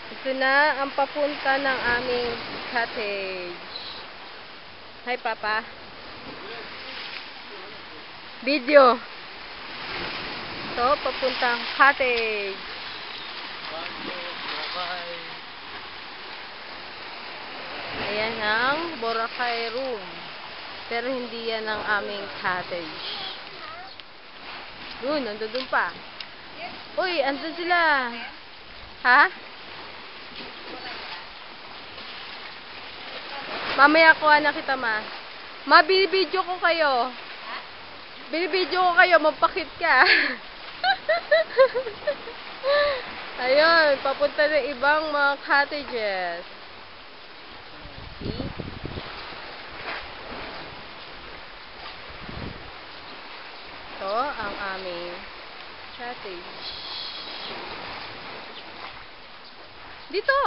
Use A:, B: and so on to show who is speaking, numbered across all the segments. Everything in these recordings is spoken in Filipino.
A: Ito na ang papunta ng aming cottage. Hi, Papa. Video. Ito, papuntang cottage. Ayan ang Boracay room. Pero hindi yan ang aming cottage. Doon, nandun pa. Uy, andun sila. Ha? Mamaya kuha na kita, ma. Ma, binibidyo ko kayo. Binibidyo ko kayo, magpakit ka. Ayun, papunta na ibang mga cottages. See? Ito ang aming cottage. Dito.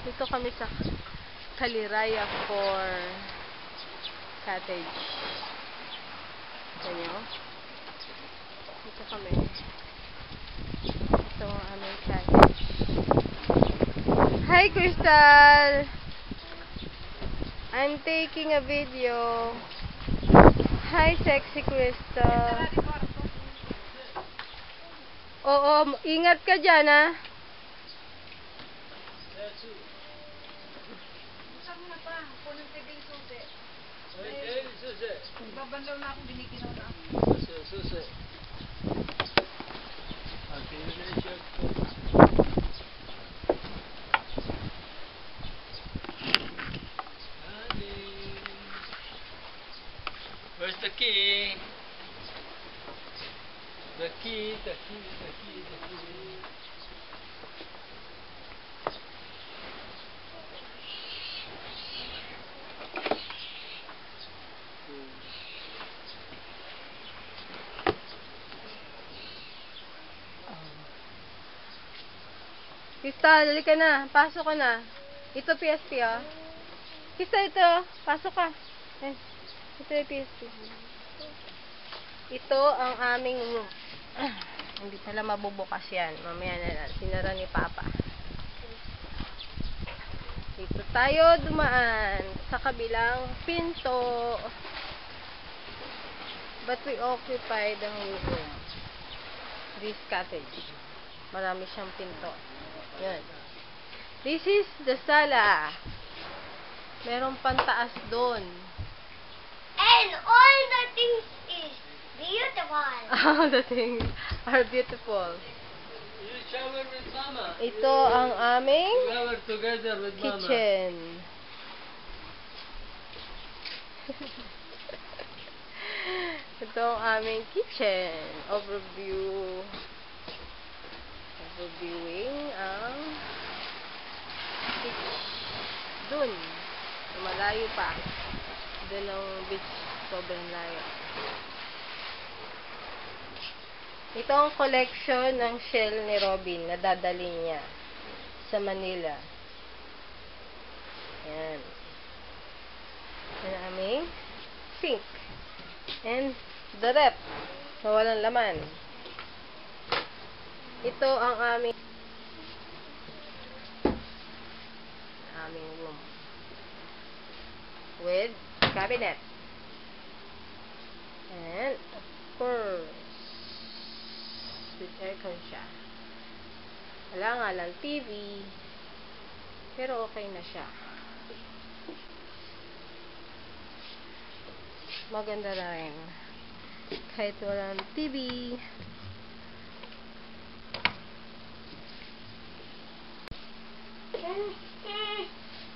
A: Dito kami sa Kaliraya 4 cottage. Ito nyo. Dito kami. Ito ang aming cottage. Hi, Crystal! I'm taking a video. Hi, sexy Crystal. Oo, ingat ka dyan, ha?
B: Saan mo na pa? Punong tibing susi. Babandaw na akong biniginaw na ako.
C: Susi. Where's the key? The key.
A: Crystal, halika na. Pasok ka na. Ito PSP, oh. Crystal, ito. Pasok ka. Ito yung PSP. Ito ang aming room. Hindi pala mabubukas yan. Mamaya na lang. Sinara ni Papa. Dito tayo dumaan sa kabilang pinto. But we occupy the whole room. This cottage. Marami siyang pinto. Yan. This is the sala. Merong pantaas doon.
D: And all the things is beautiful.
A: All the things are beautiful.
C: You shower with Mama.
A: Ito ang aming
C: Shower together with Mama.
A: kitchen. Ito ang aming kitchen. Overviewing ang beach. Dun. Malayo pa. Dun ang beach. Sobrang layo. Ito ang collection ng shell ni Robin na dadalhin niya sa Manila. Yan. Yan ang aming sink. And the rep na walang laman. Ito ang aming room with cabinet. And of course, with aircon siya. Wala nga lang TV, pero okay na siya. Maganda na rin. Kahit walang TV.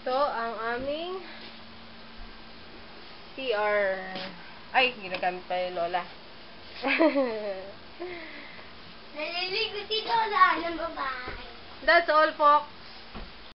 A: Ito ang aming CR. Ay, ginagamit pa yung Lola.
D: Naliligo si Lola ng babae.
A: That's all, folks.